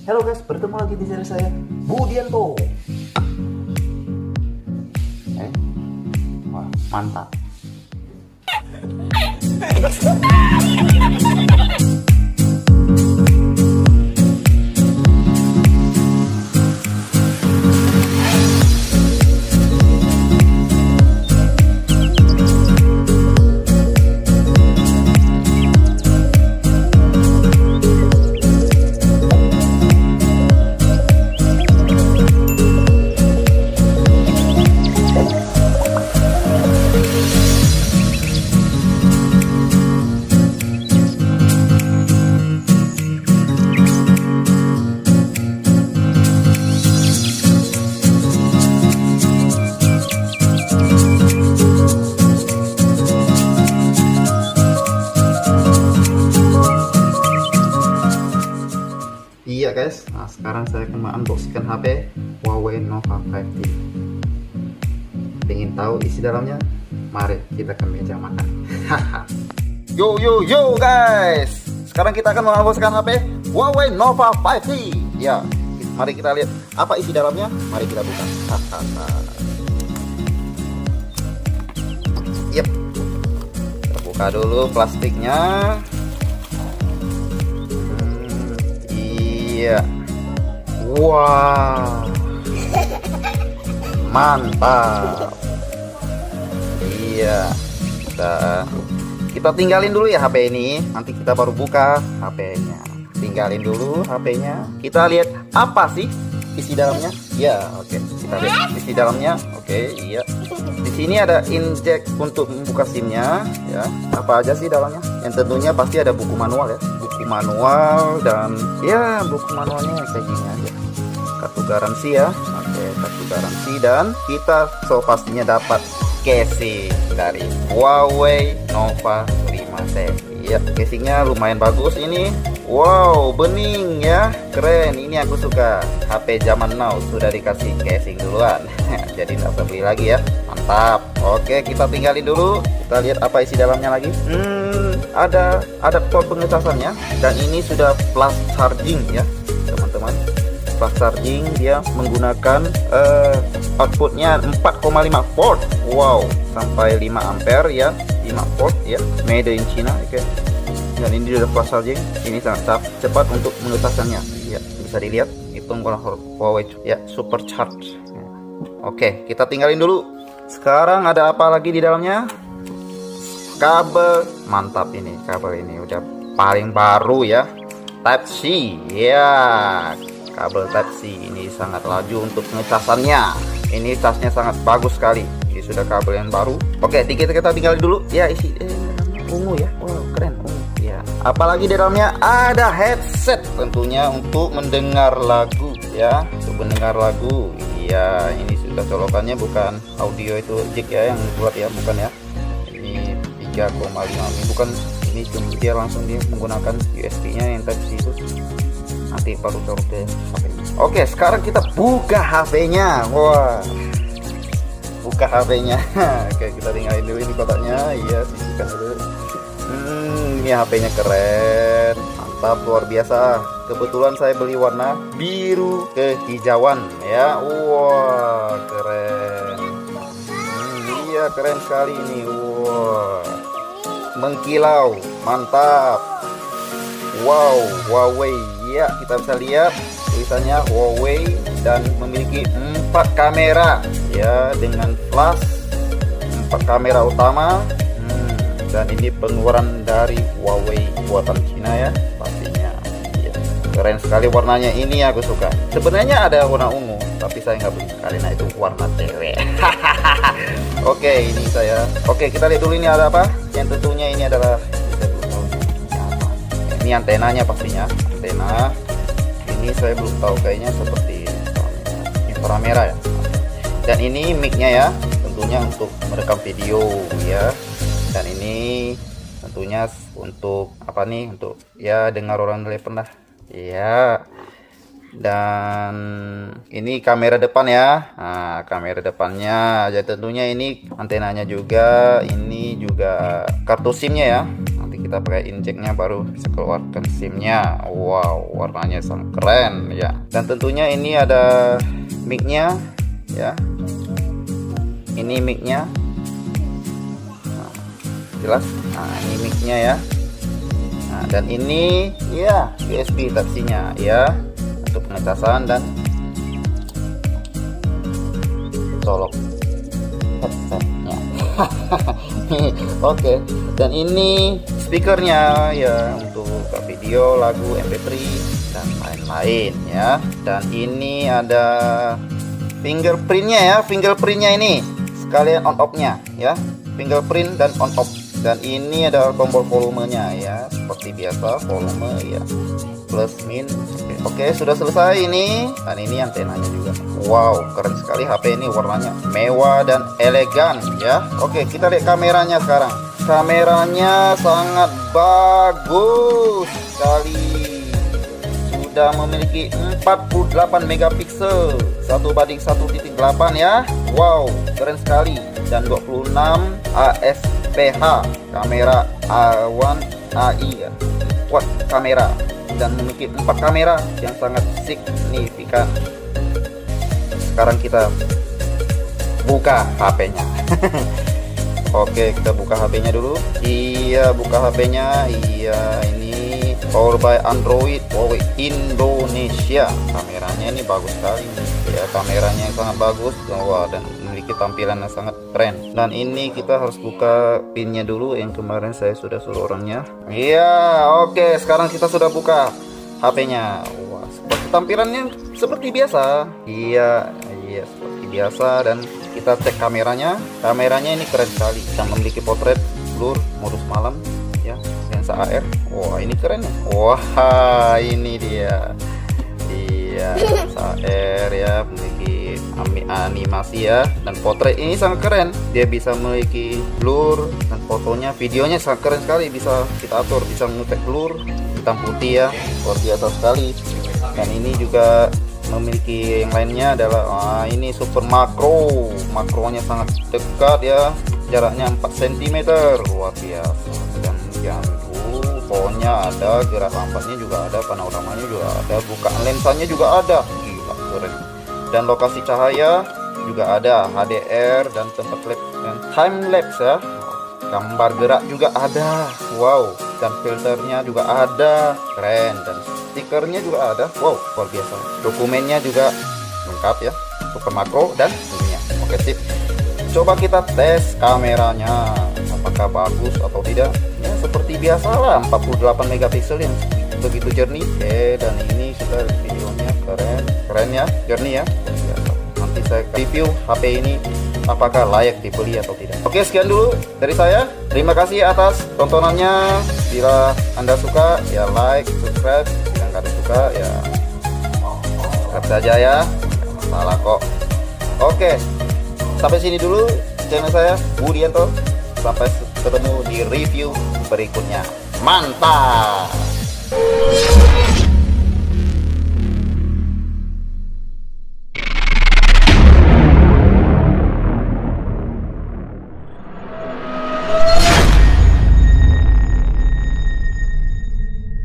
Halo guys, bertemu lagi di channel saya Budianto. Wah, mantap. Iya guys, nah sekarang saya akan unboxingkan HP Huawei Nova 5T. Pengen tahu isi dalamnya? Mari kita ke meja makan. Yo guys, sekarang kita akan unboxingkan HP Huawei Nova 5T. Ya, mari kita lihat apa isi dalamnya. Mari kita buka. Yep, kita buka dulu plastiknya. Iya. Wah. Mantap. Iya. Kita tinggalin dulu ya HP ini. Nanti kita baru buka HP-nya. Tinggalin dulu HP-nya. Kita lihat apa sih isi dalamnya? Ya, oke. Kita lihat isi dalamnya. Oke, iya. Di sini ada injek untuk membuka SIM-nya, ya. Apa aja sih dalamnya? Yang tentunya pasti ada buku manual ya. Manual dan ya buku manualnya kayak gini aja, kartu garansi ya. Oke, kartu garansi dan kita pastinya dapat casing dari Huawei Nova 5T. Ya, casingnya lumayan bagus ini. Wow, bening ya, keren. Ini aku suka. HP zaman now sudah dikasih casing duluan. Jadi nggak usah beli lagi ya. Mantap. Oke, kita tinggalin dulu. Kita lihat apa isi dalamnya lagi. Ada port pengecasannya dan ini sudah flash charging ya teman-teman. Flash charging, dia menggunakan outputnya 4,5 volt. Wow, sampai 5 ampere ya, 5 volt ya, made in China. Oke. Dan ini sudah flash charging. Ini sangat cepat untuk mengecasannya ya, bisa dilihat itu Huawei ya, super charge. Oke, kita tinggalin dulu. Sekarang ada apa lagi di dalamnya? Kabel. Mantap, ini kabel ini udah paling baru ya, Type C ya. Kabel Type C ini sangat laju untuk pengecasannya. Ini casnya sangat bagus sekali. Ini sudah kabel yang baru. Oke, kita tinggalin dulu ya. Isi ungu ya. Wow, keren ungu ya. Apalagi di dalamnya ada headset, tentunya untuk mendengar lagu ya, untuk mendengar lagu. Iya, ini sudah colokannya bukan audio itu jack ya yang buat ya, bukan ya. 3,5 ini bukan, ini cuma dia langsung dia menggunakan USB nya yang Type C itu, nanti baru colok ke HP. Oke, sekarang kita buka HP nya. Wah, buka HP nya. Oke, kita tinggalin dulu ini kotaknya. Iya, sisihkan dulu. Ini HP nya keren, mantap, luar biasa. Kebetulan saya beli warna biru kehijauan ya. Wah, keren. Iya, keren sekali ini. Wah, mengkilau, mantap. Wow, Huawei ya, kita bisa lihat tulisannya Huawei dan memiliki 4 kamera ya, dengan flash 4 kamera utama. Dan ini pengeluaran dari Huawei buatan Cina ya, pastinya ya. Keren sekali warnanya, ini aku suka. Sebenarnya ada warna ungu tapi saya nggak beli karena itu warna cewek. Oke, ini saya. Oke, kita lihat dulu ini ada apa. Yang tentunya ini adalah, ini antenanya pastinya, antena. Ini saya belum tahu, kayaknya seperti inframerah ya. Dan ini mic-nya ya, tentunya untuk merekam video ya. Dan ini tentunya untuk apa nih, untuk ya dengar orang telepon lah ya. Dan ini kamera depan ya. Nah, kamera depannya aja, tentunya ini antenanya juga, ini juga kartu SIM-nya ya. Nanti Nanti kita pakai injeknya baru bisa keluarkan SIM-nya. Wow, warnanya sangat keren ya. Dan tentunya ini ada mic-nya ya. Ini mic-nya. Nah, jelas. Nah, ini mic-nya ya. Nah, dan ini ya USB Type-C-nya ya untuk pengecasan dan colok headsetnya. Oke, dan ini speakernya ya untuk video, lagu, MP3 dan lain-lain ya. Dan ini ada fingerprintnya ya, fingerprintnya ini sekalian on off-nya ya, fingerprint dan on off. Dan ini ada tombol volumenya ya, seperti biasa volume ya, plus min. Oke, sudah selesai ini. Dan ini antenanya juga. Wow, keren sekali HP ini, warnanya mewah dan elegan ya. Oke, kita lihat kameranya sekarang. Kameranya sangat bagus sekali. Sudah memiliki 48 megapiksel 1:1.8 ya. Wow, keren sekali. Dan 26 ASPH kamera A1 AI ya. Quad kamera dan memiliki 4 kamera yang sangat signifikan. Sekarang kita buka HP-nya. Oke, kita buka HP-nya dulu. Iya, buka HP-nya. Iya, ini power by Android Huawei Indonesia. Kameranya ini bagus sekali ya, kameranya yang sangat bagus. Wah, dan memiliki tampilan yang sangat keren. Dan ini kita harus buka pinnya dulu yang kemarin saya sudah suruh orangnya. Iya, oke, sekarang kita sudah buka HP-nya. Wah, seperti tampilannya seperti biasa. Iya, seperti biasa. Dan kita cek kameranya. Kameranya ini keren sekali. Dan memiliki potret, blur, modus malam ya, lensa AR. Wah, ini keren ya. Wah, ini dia. Iya, lensa AR ya, memiliki animasi ya. Dan potret ini sangat keren. Dia bisa memiliki blur dan fotonya, videonya sangat keren sekali. Bisa kita atur, bisa mengetek blur, hitam putih ya. Luar biasa sekali. Dan ini juga memiliki yang lainnya adalah ini super makro. Makronya sangat dekat ya, jaraknya 4 cm, luar biasa. Dan yang fontnya ada, gerak lambatnya juga ada, panoramanya juga ada, bukaan lensanya juga ada. Gila, keren. Dan lokasi cahaya juga ada, HDR dan tempat lapse dan time lapse ya. Gambar gerak juga ada. Wow, dan filternya juga ada, keren. Dan stikernya juga ada. Wow, luar biasa. Dokumennya juga lengkap ya, super makro dan ininya. Oke, sip. Coba kita tes kameranya, apakah bagus atau tidak. Ya, seperti biasa lah, 48 megapiksel yang begitu jernih. Oke, dan ini kita videonya keren ya, jernih ya. Biasa. Nanti saya review HP ini apakah layak dibeli atau tidak. Oke, sekian dulu dari saya. Terima kasih atas tontonannya. Bila Anda suka ya like, subscribe. Bila nggak suka ya subscribe saja ya, nggak masalah kok. Oke, sampai sini dulu channel saya Budianto. Sampai ketemu di review berikutnya. Mantap.